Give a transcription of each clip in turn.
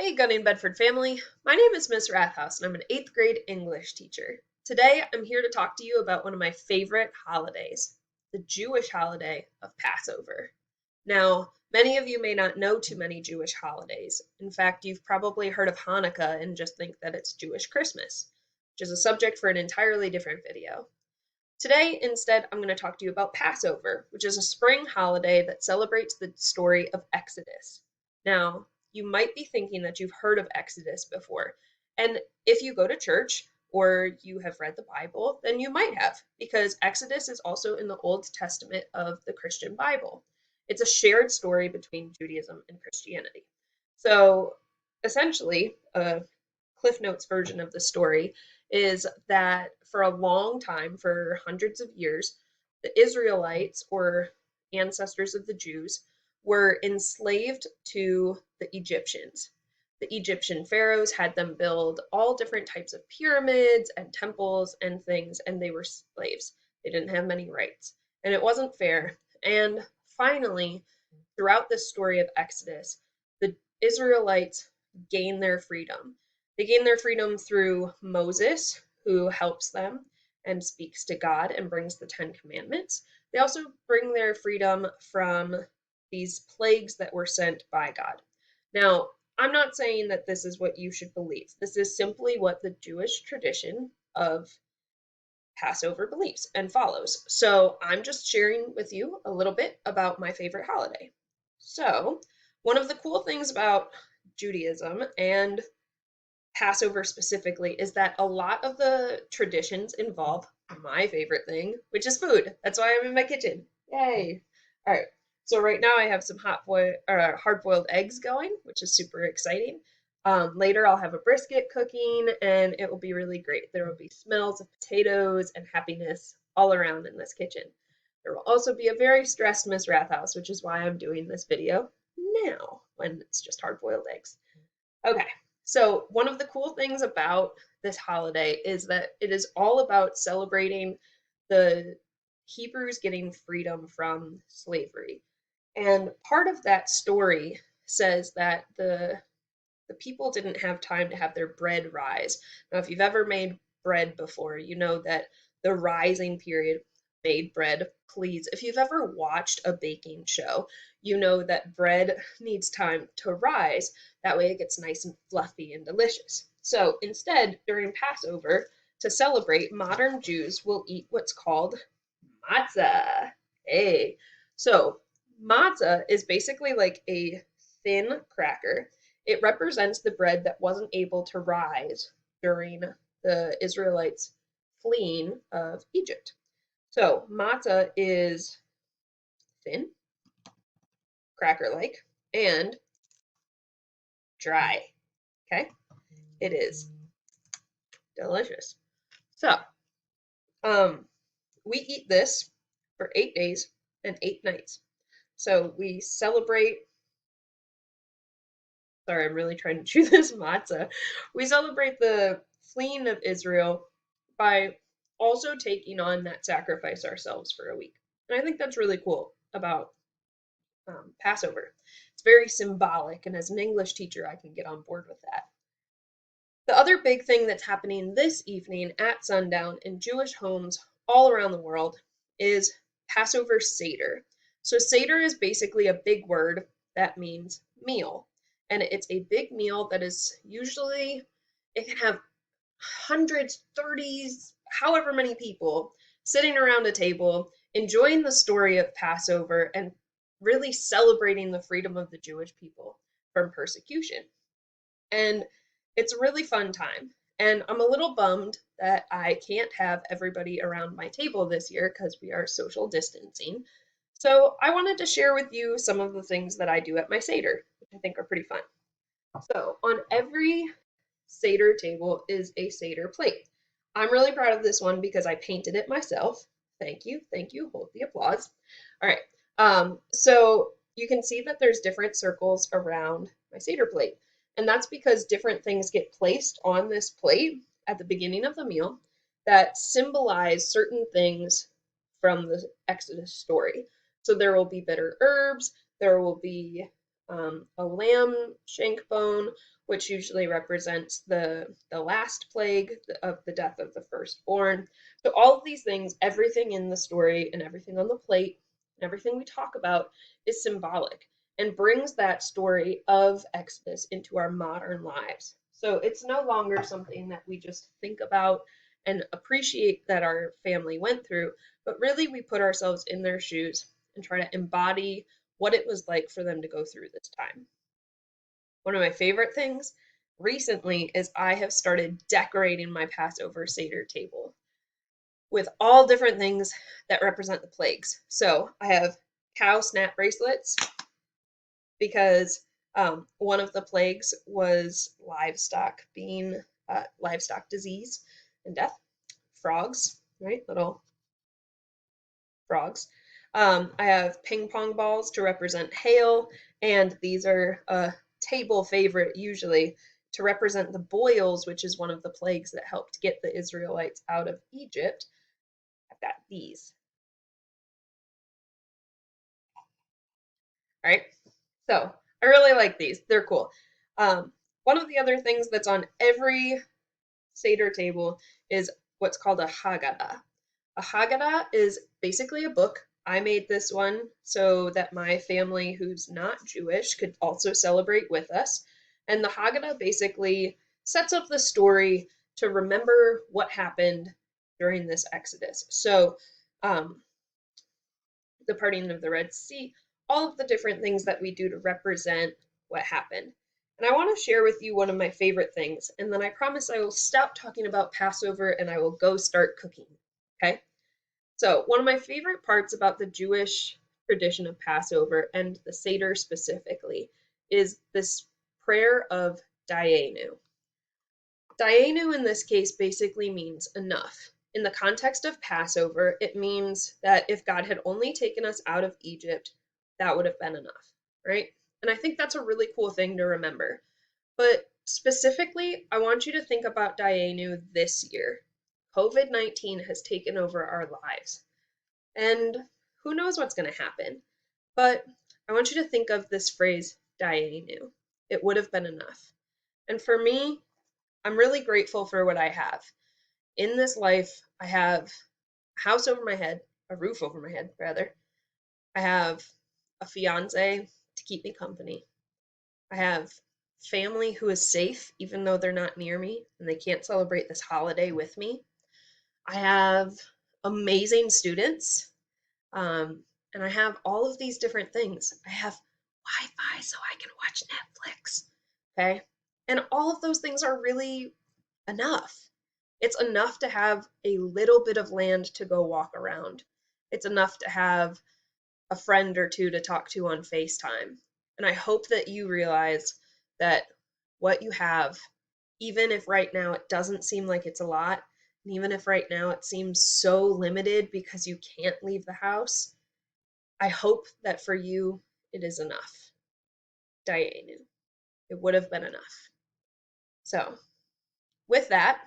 Hey, Gunning Bedford family. My name is Miss Rathaus, and I'm an 8th grade English teacher. Today, I'm here to talk to you about one of my favorite holidays, the Jewish holiday of Passover. Now, many of you may not know too many Jewish holidays. In fact, you've probably heard of Hanukkah and just think that it's Jewish Christmas, which is a subject for an entirely different video. Today, instead, I'm going to talk to you about Passover, which is a spring holiday that celebrates the story of Exodus. Now, you might be thinking that you've heard of Exodus before, and if you go to church or you have read the Bible, then you might have, because Exodus is also in the Old Testament of the Christian Bible. It's a shared story between Judaism and Christianity. So, essentially, a Cliff Notes version of the story is that for a long time, for hundreds of years, the Israelites, or ancestors of the Jews, were enslaved to the Egyptians. The Egyptian pharaohs had them build all different types of pyramids and temples and things, and they were slaves. They didn't have many rights, and it wasn't fair. And finally, throughout this story of Exodus, the Israelites gain their freedom. They gain their freedom through Moses, who helps them and speaks to God and brings the Ten Commandments. They also bring their freedom from these plagues that were sent by God. Now, I'm not saying that this is what you should believe. This is simply what the Jewish tradition of Passover believes and follows. So I'm just sharing with you a little bit about my favorite holiday. So, one of the cool things about Judaism and Passover specifically is that a lot of the traditions involve my favorite thing, which is food. That's why I'm in my kitchen. Yay! All right. So right now I have some hard-boiled eggs going, which is super exciting. Later I'll have a brisket cooking, and it will be really great. There will be smells of potatoes and happiness all around in this kitchen. There will also be a very stressed Miss Rathaus, which is why I'm doing this video now, when it's just hard-boiled eggs. Okay. So, one of the cool things about this holiday is that it is all about celebrating the Hebrews getting freedom from slavery. And part of that story says that the people didn't have time to have their bread rise. Now, if you've ever made bread before, you know that the rising period made bread. Please, if you've ever watched a baking show, you know that bread needs time to rise. That way it gets nice and fluffy and delicious. So instead, during Passover, to celebrate, modern Jews will eat what's called matzah. Hey. So matzah is basically like a thin cracker. It represents the bread that wasn't able to rise during the Israelites fleeing of Egypt. So matzah is thin, cracker-like, and dry. Okay? It is delicious. So, we eat this for 8 days and 8 nights. So we celebrate. Sorry, I'm really trying to chew this matzah. We celebrate the fleeing of Israel by also taking on that sacrifice ourselves for a week. And I think that's really cool about Passover. It's very symbolic, and as an English teacher, I can get on board with that. The other big thing that's happening this evening at sundown in Jewish homes all around the world is Passover Seder. So, Seder is basically a big word that means meal. And it's a big meal that is usually, it can have hundreds, 30s, however many people sitting around a table, enjoying the story of Passover and really celebrating the freedom of the Jewish people from persecution. And it's a really fun time. And I'm a little bummed that I can't have everybody around my table this year because we are social distancing. So I wanted to share with you some of the things that I do at my Seder, which I think are pretty fun. So on every Seder table is a Seder plate. I'm really proud of this one because I painted it myself. Thank you, hold the applause. All right, so you can see that there's different circles around my Seder plate. And that's because different things get placed on this plate at the beginning of the meal that symbolize certain things from the Exodus story. So there will be bitter herbs, there will be a lamb shank bone, which usually represents the last plague of the death of the firstborn. So all of these things, everything in the story and everything on the plate and everything we talk about is symbolic and brings that story of Exodus into our modern lives. So it's no longer something that we just think about and appreciate that our family went through, but really we put ourselves in their shoes and try to embody what it was like for them to go through this time. One of my favorite things recently is I have started decorating my Passover Seder table with all different things that represent the plagues. So I have cow snap bracelets because one of the plagues was livestock disease and death. Frogs, right? Little frogs. I have ping pong balls to represent hail, and these are a table favorite usually to represent the boils, which is one of the plagues that helped get the Israelites out of Egypt. I've got these. All right. So I really like these. They're cool. One of the other things that's on every Seder table is what's called a Haggadah. A Haggadah is basically a book. I made this one so that my family who's not Jewish could also celebrate with us. And the Haggadah basically sets up the story to remember what happened during this Exodus. So, the parting of the Red Sea, all of the different things that we do to represent what happened. And I want to share with you one of my favorite things, and then I promise I will stop talking about Passover and I will go start cooking. Okay? So, one of my favorite parts about the Jewish tradition of Passover and the Seder specifically is this prayer of Dayenu. Dayenu in this case basically means enough. In the context of Passover, it means that if God had only taken us out of Egypt, that would have been enough, right? And I think that's a really cool thing to remember. But specifically, I want you to think about Dayenu this year. COVID-19 has taken over our lives. And who knows what's going to happen? But I want you to think of this phrase, Dayenu. It would have been enough. And for me, I'm really grateful for what I have. In this life, I have a house over my head, a roof over my head, rather. I have a fiance to keep me company. I have family who is safe, even though they're not near me and they can't celebrate this holiday with me. I have amazing students, and I have all of these different things. I have Wi-Fi so I can watch Netflix. Okay? And all of those things are really enough. It's enough to have a little bit of land to go walk around. It's enough to have a friend or two to talk to on FaceTime. And I hope that you realize that what you have, even if right now it doesn't seem like it's a lot, and even if right now it seems so limited because you can't leave the house, I hope that for you it is enough. Dayenu. It would have been enough. So, with that,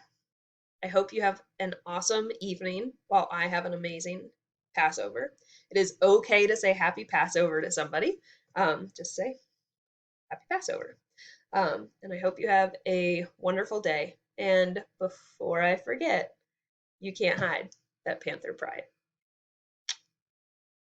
I hope you have an awesome evening while I have an amazing Passover. It is okay to say happy Passover to somebody. Just say happy Passover. And I hope you have a wonderful day. And before I forget, you can't hide that Panther pride.